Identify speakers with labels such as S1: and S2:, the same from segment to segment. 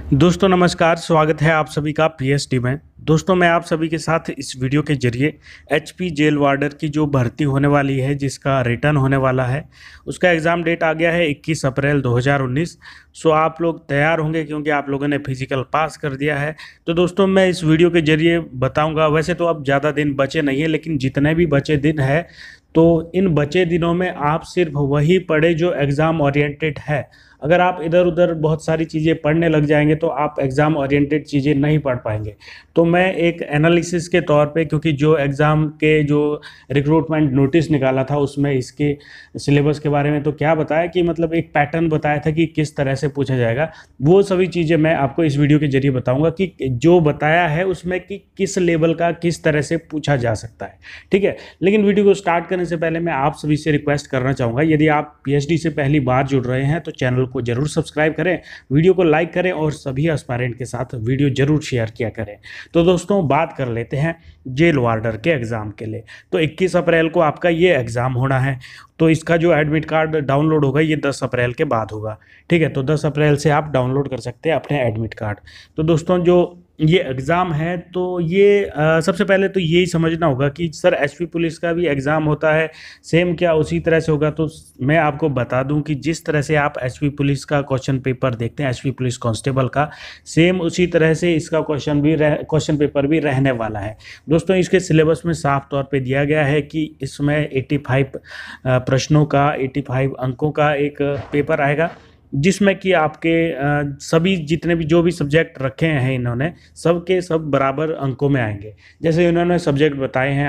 S1: दोस्तों नमस्कार, स्वागत है आप सभी का पीएसटी में। दोस्तों मैं आप सभी के साथ इस वीडियो के जरिए एचपी जेल वार्डर की जो भर्ती होने वाली है, जिसका रिटर्न होने वाला है, उसका एग्ज़ाम डेट आ गया है 21 अप्रैल 2019। सो आप लोग तैयार होंगे क्योंकि आप लोगों ने फिजिकल पास कर दिया है। तो दोस्तों मैं इस वीडियो के जरिए बताऊँगा, वैसे तो अब ज़्यादा दिन बचे नहीं है, लेकिन जितने भी बचे दिन है तो इन बचे दिनों में आप सिर्फ वही पढ़े जो एग्ज़ाम ओरिएंटेड है। अगर आप इधर उधर बहुत सारी चीज़ें पढ़ने लग जाएंगे तो आप एग्ज़ाम ओरिएंटेड चीज़ें नहीं पढ़ पाएंगे। तो मैं एक एनालिसिस के तौर पे, क्योंकि जो एग्ज़ाम के जो रिक्रूटमेंट नोटिस निकाला था उसमें इसके सिलेबस के बारे में तो क्या बताया कि मतलब एक पैटर्न बताया था कि किस तरह से पूछा जाएगा। वो सभी चीज़ें मैं आपको इस वीडियो के जरिए बताऊँगा कि जो बताया है उसमें कि किस लेवल का किस तरह से पूछा जा सकता है। ठीक है, लेकिन वीडियो को स्टार्ट करने से पहले मैं आप सभी से रिक्वेस्ट करना चाहूँगा, यदि आप पीएचडी से पहली बार जुड़ रहे हैं तो चैनल को जरूर सब्सक्राइब करें, वीडियो को लाइक करें और सभी एस्पायरेंट के साथ वीडियो जरूर शेयर किया करें। तो दोस्तों बात कर लेते हैं जेल वार्डर के एग्ज़ाम के लिए। तो 21 अप्रैल को आपका ये एग्ज़ाम होना है। तो इसका जो एडमिट कार्ड डाउनलोड होगा ये 10 अप्रैल के बाद होगा। ठीक है, तो 10 अप्रैल से आप डाउनलोड कर सकते हैं अपने एडमिट कार्ड। तो दोस्तों जो ये एग्ज़ाम है तो ये सबसे पहले तो यही समझना होगा कि सर एचपी पुलिस का भी एग्ज़ाम होता है, सेम क्या उसी तरह से होगा? तो मैं आपको बता दूं कि जिस तरह से आप एचपी पुलिस का क्वेश्चन पेपर देखते हैं, एचपी पुलिस कांस्टेबल का, सेम उसी तरह से इसका क्वेश्चन पेपर भी रहने वाला है। दोस्तों इसके सिलेबस में साफ तौर पे दिया गया है कि इसमें 85 प्रश्नों का 85 अंकों का एक पेपर आएगा, जिसमें कि आपके सभी जितने भी जो भी सब्जेक्ट रखे हैं इन्होंने सब के सब बराबर अंकों में आएंगे। जैसे इन्होंने सब्जेक्ट बताए हैं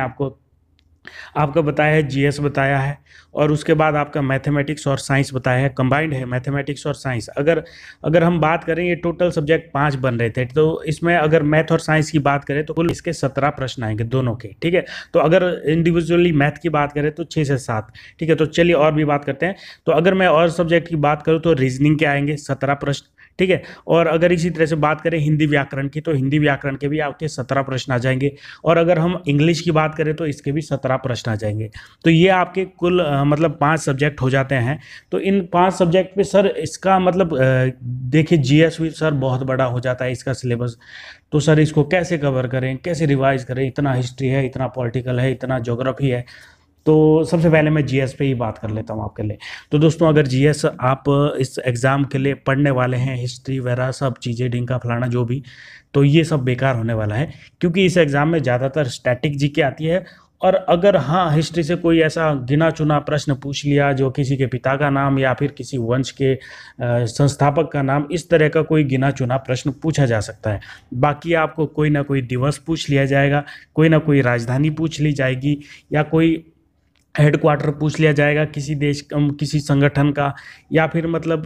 S1: आपका बताया है जीएस बताया है, और उसके बाद आपका मैथमेटिक्स और साइंस बताया है, कंबाइंड है मैथमेटिक्स और साइंस। अगर हम बात करें, ये टोटल सब्जेक्ट 5 बन रहे थे, तो इसमें अगर मैथ और साइंस की बात करें तो कुल इसके 17 प्रश्न आएंगे दोनों के। ठीक है, तो अगर इंडिविजुअली मैथ की बात करें तो 6 से 7। ठीक है, तो चलिए और भी बात करते हैं। तो अगर मैं और सब्जेक्ट की बात करूँ तो रीजनिंग के आएंगे 17 प्रश्न। ठीक है, और अगर इसी तरह से बात करें हिंदी व्याकरण की तो हिंदी व्याकरण के भी आपके 17 प्रश्न आ जाएंगे, और अगर हम इंग्लिश की बात करें तो इसके भी 17 प्रश्न आ जाएंगे। तो ये आपके कुल मतलब 5 सब्जेक्ट हो जाते हैं। तो इन 5 सब्जेक्ट पे सर इसका मतलब देखिए जीएस भी सर बहुत बड़ा हो जाता है इसका सिलेबस। तो सर इसको कैसे कवर करें, कैसे रिवाइज करें? इतना हिस्ट्री है, इतना पॉलिटिकल है, इतना ज्योग्राफी है। तो सबसे पहले मैं जीएस पे ही बात कर लेता हूँ आपके लिए। तो दोस्तों अगर जीएस आप इस एग्ज़ाम के लिए पढ़ने वाले हैं, हिस्ट्री वगैरह सब चीज़ें ढिंका फलाना जो भी, तो ये सब बेकार होने वाला है, क्योंकि इस एग्ज़ाम में ज़्यादातर स्टैटिक जीके आती है। और अगर हाँ हिस्ट्री से कोई ऐसा गिना चुना प्रश्न पूछ लिया जो किसी के पिता का नाम या फिर किसी वंश के संस्थापक का नाम, इस तरह का कोई गिना चुना प्रश्न पूछा जा सकता है। बाकी आपको कोई ना कोई दिवस पूछ लिया जाएगा, कोई ना कोई राजधानी पूछ ली जाएगी, या कोई हेडक्वार्टर पूछ लिया जाएगा किसी देश किसी संगठन का, या फिर मतलब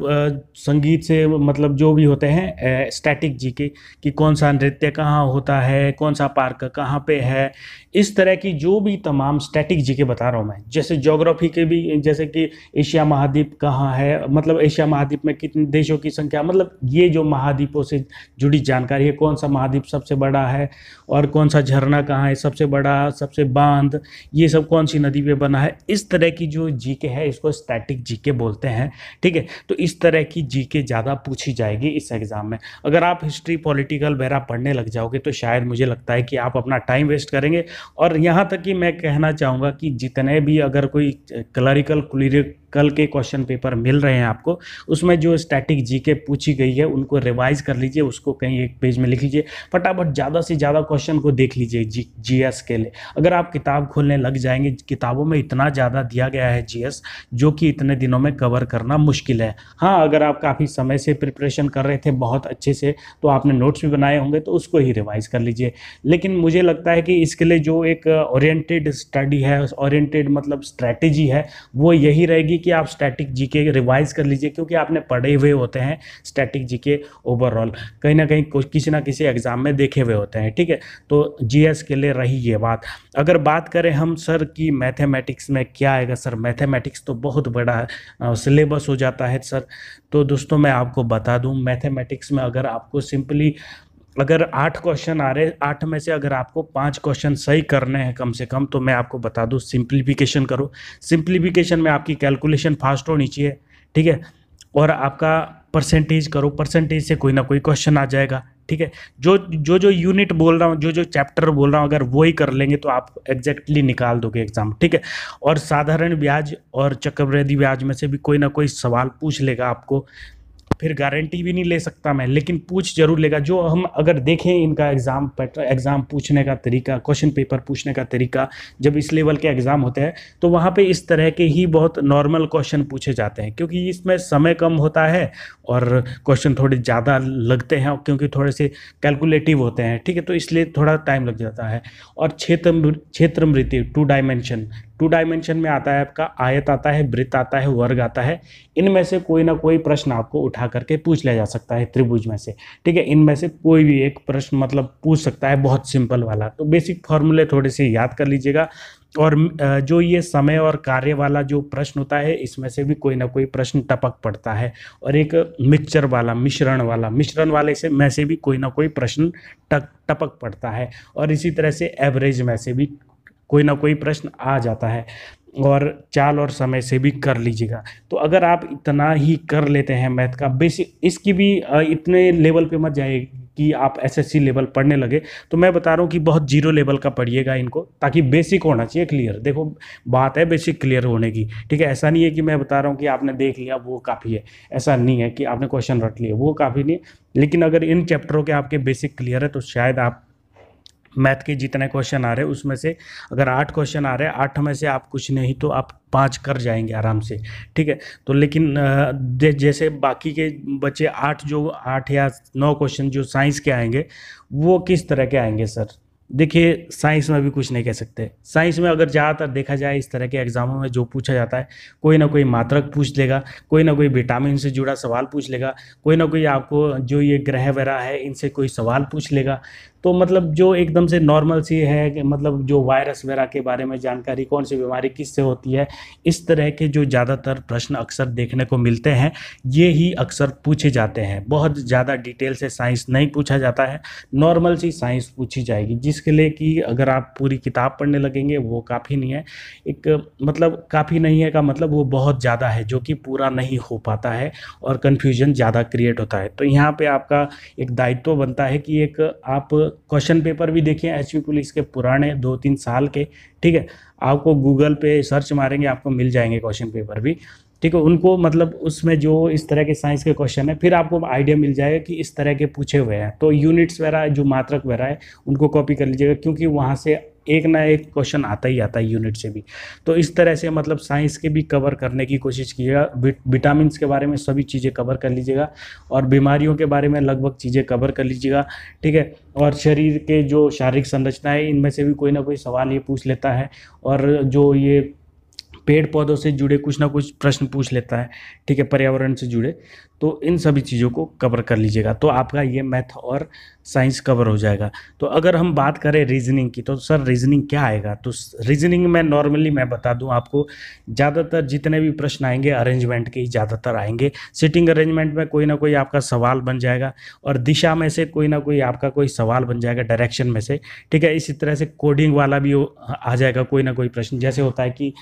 S1: संगीत से मतलब जो भी होते हैं स्टैटिक जीके कि कौन सा नृत्य कहाँ होता है, कौन सा पार्क कहाँ पे है, इस तरह की जो भी तमाम स्टैटिक जीके बता रहा हूँ मैं। जैसे ज्योग्राफी के भी, जैसे कि एशिया महाद्वीप कहाँ है, मतलब एशिया महाद्वीप में कितने देशों की संख्या, मतलब ये जो महाद्वीपों से जुड़ी जानकारी है, कौन सा महाद्वीप सबसे बड़ा है और कौन सा झरना कहाँ है सबसे बड़ा, सबसे बांध, ये सब कौन सी नदी पे बना है, इस तरह की जो जीके है इसको स्टैटिक जीके बोलते हैं। ठीक है, तो इस तरह की जीके ज़्यादा पूछी जाएगी इस एग्ज़ाम में। अगर आप हिस्ट्री पॉलिटिकल वगैरह पढ़ने लग जाओगे तो शायद मुझे लगता है कि आप अपना टाइम वेस्ट करेंगे। और यहाँ तक कि मैं कहना चाहूँगा कि जितने भी अगर कोई क्लरिकल के क्वेश्चन पेपर मिल रहे हैं आपको, उसमें जो स्टैटिक जीके पूछी गई है उनको रिवाइज कर लीजिए, उसको कहीं एक पेज में लिख लीजिए, फटाफट ज़्यादा से ज़्यादा क्वेश्चन को देख लीजिए जीएस के लिए। अगर आप किताब खोलने लग जाएंगे, किताबों में इतना ज़्यादा दिया गया है जीएस जो कि इतने दिनों में कवर करना मुश्किल है। हाँ, अगर आप काफ़ी समय से प्रिपरेशन कर रहे थे बहुत अच्छे से, तो आपने नोट्स भी बनाए होंगे, तो उसको ही रिवाइज कर लीजिए। लेकिन मुझे लगता है कि इसके लिए जो एक ओरिएंटेड स्टडी है, ओरिएंटेड मतलब स्ट्रैटेजी है, वो यही रहेगी कि आप स्टैटिक जीके रिवाइज कर लीजिए, क्योंकि आपने पढ़े हुए होते हैं स्टैटिक जीके ओवरऑल, कहीं ना कहीं किसी ना किसी एग्जाम में देखे हुए होते हैं। ठीक है, तो जीएस के लिए रही ये बात। अगर बात करें हम सर की मैथमेटिक्स में क्या आएगा, सर मैथमेटिक्स तो बहुत बड़ा सिलेबस हो जाता है सर। तो दोस्तों मैं आपको बता दूं, मैथमेटिक्स में अगर आपको सिंपली अगर 8 क्वेश्चन आ रहे, 8 में से अगर आपको 5 क्वेश्चन सही करने हैं कम से कम, तो मैं आपको बता दूं सिंप्लीफिकेशन करो। सिंप्लीफिकेशन में आपकी कैलकुलेशन फास्ट होनी चाहिए। ठीक है, और आपका परसेंटेज करो, परसेंटेज से कोई ना कोई क्वेश्चन आ जाएगा। ठीक है, जो यूनिट बोल रहा हूँ, जो चैप्टर बोल रहा हूँ, अगर वो ही कर लेंगे तो आप एग्जैक्टली निकाल दोगे एग्जाम। ठीक है, और साधारण ब्याज और चक्रवृद्धि ब्याज में से भी कोई ना कोई सवाल पूछ लेगा आपको। फिर गारंटी भी नहीं ले सकता मैं, लेकिन पूछ जरूर लेगा। जो हम अगर देखें इनका एग्जाम पूछने का तरीका, क्वेश्चन पेपर पूछने का तरीका, जब इस लेवल के एग्जाम होते हैं तो वहाँ पे इस तरह के ही बहुत नॉर्मल क्वेश्चन पूछे जाते हैं, क्योंकि इसमें समय कम होता है और क्वेश्चन थोड़े ज़्यादा लगते हैं, क्योंकि थोड़े से कैलकुलेटिव होते हैं। ठीक है, तो इसलिए थोड़ा टाइम लग जाता है। और क्षेत्र मृत्यु 2 डायमेंशन में आता है आपका, आयत आता है, वृत्त आता है, वर्ग आता है। इनमें से कोई ना कोई प्रश्न आपको उठा करके पूछ लिया जा सकता है त्रिभुज में से। ठीक है, इनमें से कोई भी एक प्रश्न मतलब पूछ सकता है, बहुत सिंपल वाला। तो बेसिक फॉर्मूले थोड़े से याद कर लीजिएगा। और जो ये समय और कार्य वाला जो प्रश्न होता है, इसमें से भी कोई ना कोई प्रश्न टपक पड़ता है। और एक मिश्रण वाले से में से भी कोई ना कोई प्रश्न टपक पड़ता है। और इसी तरह से एवरेज में से भी कोई ना कोई प्रश्न आ जाता है। और चाल और समय से भी कर लीजिएगा। तो अगर आप इतना ही कर लेते हैं मैथ का बेसिक, इसकी भी इतने लेवल पे मत जाए कि आप एसएससी लेवल पढ़ने लगे। तो मैं बता रहा हूँ कि बहुत जीरो लेवल का पढ़िएगा इनको, ताकि बेसिक होना चाहिए क्लियर। देखो बात है बेसिक क्लियर होने की। ठीक है, ऐसा नहीं है कि मैं बता रहा हूँ कि आपने देख लिया वो काफ़ी है, ऐसा नहीं है कि आपने क्वेश्चन रट लिया वो काफ़ी नहीं है। लेकिन अगर इन चैप्टरों के आपके बेसिक क्लियर है तो शायद आप मैथ के जितने क्वेश्चन आ रहे हैं उसमें से अगर 8 क्वेश्चन आ रहे हैं, 8 में से आप कुछ नहीं तो आप 5 कर जाएंगे आराम से। ठीक है, तो लेकिन जैसे बाकी के बच्चे 8 या 9 क्वेश्चन जो साइंस के आएंगे वो किस तरह के आएंगे सर? देखिए साइंस में भी कुछ नहीं कह सकते। साइंस में अगर ज़्यादातर देखा जाए इस तरह के एग्जामों में जो पूछा जाता है, कोई ना कोई मात्रक पूछ लेगा, कोई ना कोई विटामिन से जुड़ा सवाल पूछ लेगा, कोई ना कोई आपको जो ये ग्रह वगैरह है इनसे कोई सवाल पूछ लेगा। तो मतलब जो एकदम से नॉर्मल सी है कि मतलब जो वायरस वगैरह के बारे में जानकारी, कौन सी बीमारी किससे होती है, इस तरह के जो ज़्यादातर प्रश्न अक्सर देखने को मिलते हैं ये ही अक्सर पूछे जाते हैं। बहुत ज़्यादा डिटेल से साइंस नहीं पूछा जाता है, नॉर्मल सी साइंस पूछी जाएगी, जिसके लिए कि अगर आप पूरी किताब पढ़ने लगेंगे वो काफ़ी नहीं है। एक मतलब काफ़ी नहीं है का मतलब वो बहुत ज़्यादा है, जो कि पूरा नहीं हो पाता है और कन्फ्यूजन ज़्यादा क्रिएट होता है। तो यहाँ पे आपका एक दायित्व बनता है कि एक आप क्वेश्चन पेपर भी देखिए एचपी पुलिस के पुराने 2-3 साल के। ठीक है, आपको गूगल पे सर्च मारेंगे आपको मिल जाएंगे क्वेश्चन पेपर भी। ठीक है, उनको मतलब उसमें जो इस तरह के साइंस के क्वेश्चन है फिर आपको आइडिया मिल जाएगा कि इस तरह के पूछे हुए हैं। तो यूनिट्स वगैरह जो मात्रक वगैरह है उनको कॉपी कर लीजिएगा, क्योंकि वहाँ से एक ना एक क्वेश्चन आता ही आता है यूनिट से भी। तो इस तरह से मतलब साइंस के भी कवर करने की कोशिश कीजिएगा। विटामिन के बारे में सभी चीज़ें कवर कर लीजिएगा और बीमारियों के बारे में लगभग चीज़ें कवर कर लीजिएगा। ठीक है, और शरीर के जो शारीरिक संरचना है इनमें से भी कोई ना कोई सवाल ये पूछ लेता है, और जो ये पेड़ पौधों से जुड़े कुछ ना कुछ प्रश्न पूछ लेता है। ठीक है, पर्यावरण से जुड़े। तो इन सभी चीज़ों को कवर कर लीजिएगा तो आपका ये मैथ और साइंस कवर हो जाएगा। तो अगर हम बात करें रीजनिंग की, तो सर रीजनिंग क्या आएगा? तो रीजनिंग में नॉर्मली मैं बता दूं आपको, ज़्यादातर जितने भी प्रश्न आएंगे अरेंजमेंट के ही ज़्यादातर आएंगे। सिटिंग अरेंजमेंट में कोई ना कोई आपका सवाल बन जाएगा, और दिशा में से कोई ना कोई आपका कोई सवाल बन जाएगा, डायरेक्शन में से। ठीक है, इसी तरह से कोडिंग वाला भी आ जाएगा कोई ना कोई प्रश्न, जैसे होता है कि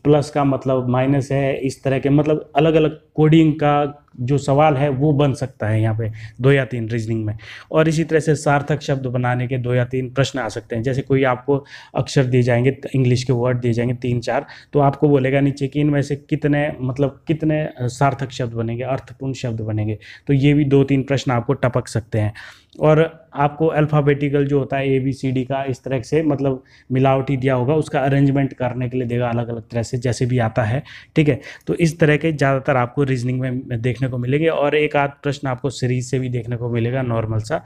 S1: प्लस का मतलब माइनस है, इस तरह के मतलब अलग अलग कोडिंग का जो सवाल है वो बन सकता है यहाँ पे 2 या 3 रीजनिंग में। और इसी तरह से सार्थक शब्द बनाने के 2 या 3 प्रश्न आ सकते हैं। जैसे कोई आपको अक्षर दिए जाएंगे, इंग्लिश के वर्ड दिए जाएंगे 3-4, तो आपको बोलेगा नीचे कि इनमें से कितने सार्थक शब्द बनेंगे, अर्थपूर्ण शब्द बनेंगे। तो ये भी 2-3 प्रश्न आपको टपक सकते हैं। और आपको अल्फ़ाबेटिकल जो होता है ABCD का इस तरह से मतलब मिलावटी दिया होगा, उसका अरेंजमेंट करने के लिए देगा अलग अलग तरह से, जैसे भी आता है। ठीक है, तो इस तरह के ज़्यादातर आपको रीजनिंग में देखने को मिलेंगे, और एक आध प्रश्न आपको सीरीज से भी देखने को मिलेगा नॉर्मल सा।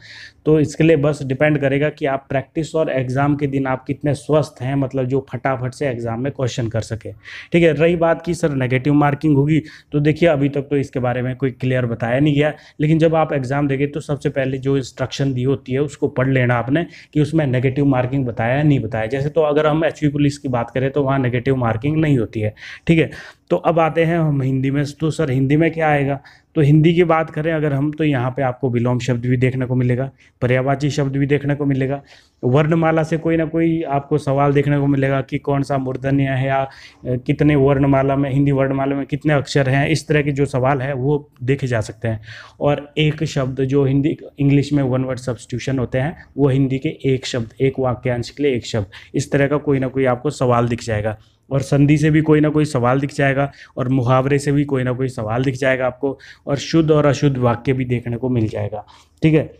S1: तो इसके लिए बस डिपेंड करेगा कि आप प्रैक्टिस और एग्ज़ाम के दिन आप कितने स्वस्थ हैं, मतलब जो फटाफट से एग्ज़ाम में क्वेश्चन कर सके। ठीक है, रही बात की सर नेगेटिव मार्किंग होगी, तो देखिए अभी तक तो इसके बारे में कोई क्लियर बताया नहीं गया, लेकिन जब आप एग्ज़ाम देंगे तो सबसे पहले जो इंस्ट्रक्शन दी होती है उसको पढ़ लेना आपने कि उसमें नेगेटिव मार्किंग बताया नहीं बताया। जैसे तो अगर हम एचपी पुलिस की बात करें तो वहाँ नेगेटिव मार्किंग नहीं होती है। ठीक है, तो अब आते हैं हम हिंदी में। तो सर हिंदी में क्या आएगा? तो हिंदी की बात करें अगर हम, तो यहाँ पे आपको विलोम शब्द भी देखने को मिलेगा, पर्यायवाची शब्द भी देखने को मिलेगा, वर्णमाला से कोई ना कोई आपको सवाल देखने को मिलेगा कि कौन सा मूर्धन्य है, या कितने वर्णमाला में, हिंदी वर्णमाला में कितने अक्षर हैं, इस तरह के जो सवाल है वो देखे जा सकते हैं। और एक शब्द जो हिंदी इंग्लिश में वन वर्ड सब्स्टिट्यूशन होते हैं, वो हिंदी के एक शब्द, एक वाक्यांश के लिए एक शब्द, इस तरह का कोई ना कोई आपको सवाल दिख जाएगा। और संधि से भी कोई ना कोई सवाल दिख जाएगा, और मुहावरे से भी कोई ना कोई सवाल दिख जाएगा आपको, और शुद्ध और अशुद्ध वाक्य भी देखने को मिल जाएगा। ठीक है,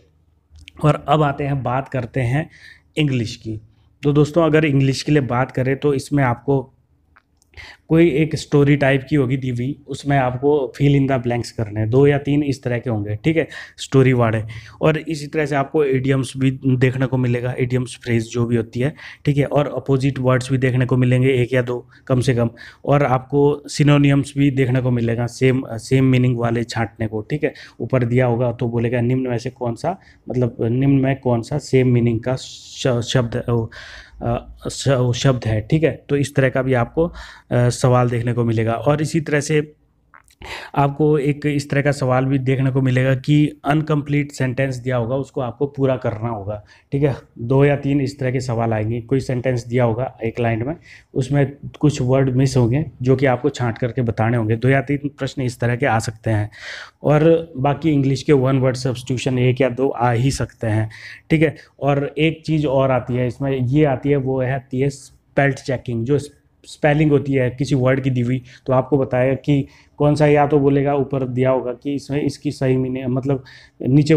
S1: और अब आते हैं, बात करते हैं इंग्लिश की। तो दोस्तों अगर इंग्लिश के लिए बात करें तो इसमें आपको कोई एक स्टोरी टाइप की होगी दी हुई, उसमें आपको फिल इन द ब्लैंक्स करने हैं, 2 या 3 इस तरह के होंगे। ठीक है, स्टोरी वर्ड है। और इसी तरह से आपको एडियम्स भी देखने को मिलेगा, एडियम्स फ्रेज जो भी होती है। ठीक है, और अपोजिट वर्ड्स भी देखने को मिलेंगे, 1 या 2 कम से कम। और आपको सिनोनियम्स भी देखने को मिलेगा, सेम मीनिंग वाले छांटने को। ठीक है, ऊपर दिया होगा तो बोलेगा निम्न में से कौन सा, मतलब निम्न में कौन सा सेम मीनिंग का शब्द है। ठीक है, तो इस तरह का भी आपको सवाल देखने को मिलेगा। और इसी तरह से आपको एक इस तरह का सवाल भी देखने को मिलेगा कि अनकम्प्लीट सेंटेंस दिया होगा, उसको आपको पूरा करना होगा। ठीक है, 2 या 3 इस तरह के सवाल आएंगे। कोई सेंटेंस दिया होगा एक लाइन में, उसमें कुछ वर्ड मिस होंगे जो कि आपको छांट करके बताने होंगे। 2 या 3 प्रश्न इस तरह के आ सकते हैं। और बाकी इंग्लिश के वन वर्ड सब्स्टिट्यूशन 1 या 2 आ ही सकते हैं। ठीक है, और एक चीज़ और आती है इसमें, ये आती है, वो आती है स्पेल्ट चेकिंग। जो स्पेलिंग होती है किसी वर्ड की दी हुई, तो आपको बताएगा कि कौन सा, या तो बोलेगा ऊपर दिया होगा कि इसमें इसकी सही मीनिंग, मतलब नीचे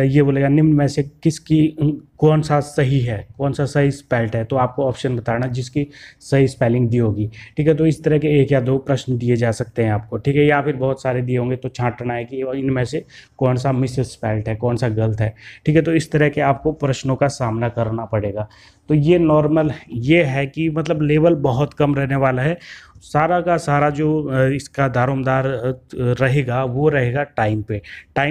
S1: ये बोलेगा निम्न में से किसकी कौन सा सही है, कौन सा सही स्पेल्ट है, तो आपको ऑप्शन बताना जिसकी सही स्पेलिंग दी होगी। ठीक है, तो इस तरह के 1 या 2 प्रश्न दिए जा सकते हैं आपको। ठीक है, या फिर बहुत सारे दिए होंगे तो छांटना है कि इनमें से कौन सा मिस स्पेल्ट है, कौन सा गलत है। ठीक है, तो इस तरह के आपको प्रश्नों का सामना करना पड़ेगा। तो ये नॉर्मल ये है कि मतलब लेवल बहुत कम रहने वाला है। सारा का सारा जो इसका दारोमदार रहेगा वो रहेगा टाइम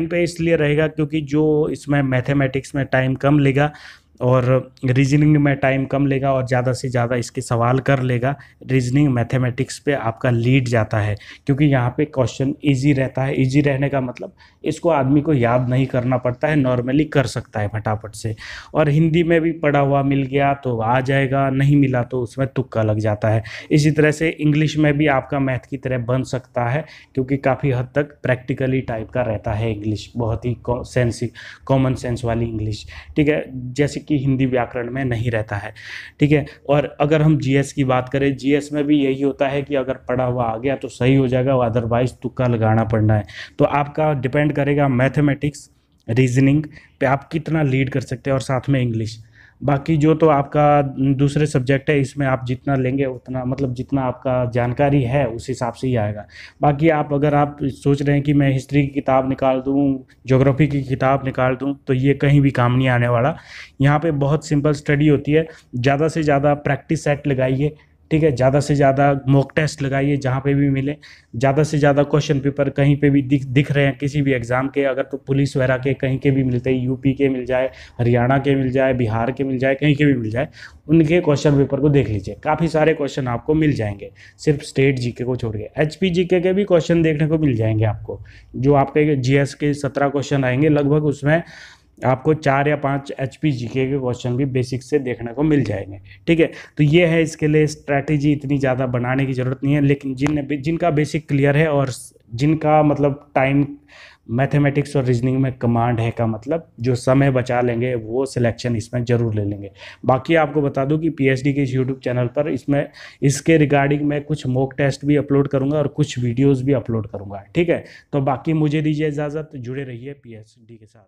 S1: पे इसलिए रहेगा क्योंकि जो इसमें मैथमेटिक्स में टाइम कम लेगा और रीजनिंग में टाइम कम लेगा और ज़्यादा से ज़्यादा इसके सवाल कर लेगा। रीजनिंग मैथमेटिक्स पे आपका लीड जाता है क्योंकि यहाँ पे क्वेश्चन इजी रहता है। इजी रहने का मतलब इसको आदमी को याद नहीं करना पड़ता है, नॉर्मली कर सकता है फटाफट से। और हिंदी में भी पढ़ा हुआ मिल गया तो आ जाएगा, नहीं मिला तो उसमें तुक्का लग जाता है। इसी तरह से इंग्लिश में भी आपका मैथ की तरह बन सकता है क्योंकि काफ़ी हद तक प्रैक्टिकली टाइप का रहता है इंग्लिश, बहुत ही कॉमन सेंस वाली इंग्लिश। ठीक है, जैसे कि हिंदी व्याकरण में नहीं रहता है। ठीक है, और अगर हम जीएस की बात करें, जीएस में भी यही होता है कि अगर पढ़ा हुआ आ गया तो सही हो जाएगा, अदरवाइज तुक्का लगाना पड़ना है। तो आपका डिपेंड करेगा मैथमेटिक्स, रीजनिंग पे आप कितना लीड कर सकते हैं और साथ में इंग्लिश। बाकी जो तो आपका दूसरे सब्जेक्ट है इसमें आप जितना लेंगे उतना, मतलब जितना आपका जानकारी है उस हिसाब से ही आएगा। बाकी अगर आप सोच रहे हैं कि मैं हिस्ट्री की किताब निकाल दूं, ज्योग्राफी की किताब निकाल दूं, तो ये कहीं भी काम नहीं आने वाला। यहाँ पे बहुत सिंपल स्टडी होती है, ज़्यादा से ज़्यादा प्रैक्टिस सेट लगाइए। ठीक है, ज़्यादा से ज़्यादा मॉक टेस्ट लगाइए जहाँ पे भी मिले, ज़्यादा से ज़्यादा क्वेश्चन पेपर कहीं पे भी दिख रहे हैं किसी भी एग्ज़ाम के, अगर तो पुलिस वगैरह के कहीं के भी मिलते हैं, यूपी के मिल जाए, हरियाणा के मिल जाए, बिहार के मिल जाए, कहीं के भी मिल जाए, उनके क्वेश्चन पेपर को देख लीजिए। काफ़ी सारे क्वेश्चन आपको मिल जाएंगे, सिर्फ स्टेट जीके को छोड़ के। एचपी जीके के भी क्वेश्चन देखने को मिल जाएंगे आपको। जो आपके जीएस के 17 क्वेश्चन आएंगे लगभग, उसमें आपको 4 या 5 एचपी जीके के क्वेश्चन भी बेसिक से देखने को मिल जाएंगे। ठीक है, तो ये है, इसके लिए स्ट्रैटेजी इतनी ज़्यादा बनाने की ज़रूरत नहीं है। लेकिन जिनका बेसिक क्लियर है और जिनका मतलब टाइम मैथमेटिक्स और रीजनिंग में कमांड है, का मतलब जो समय बचा लेंगे वो सिलेक्शन इसमें ज़रूर ले लेंगे। बाकी आपको बता दूं कि पीएचडी के इस यूट्यूब चैनल पर इसके रिगार्डिंग मैं कुछ मॉक टेस्ट भी अपलोड करूंगा और कुछ वीडियोस भी अपलोड करूंगा। ठीक है, तो बाकी मुझे दीजिए इजाज़त, जुड़े रहिए पीएचडी के साथ।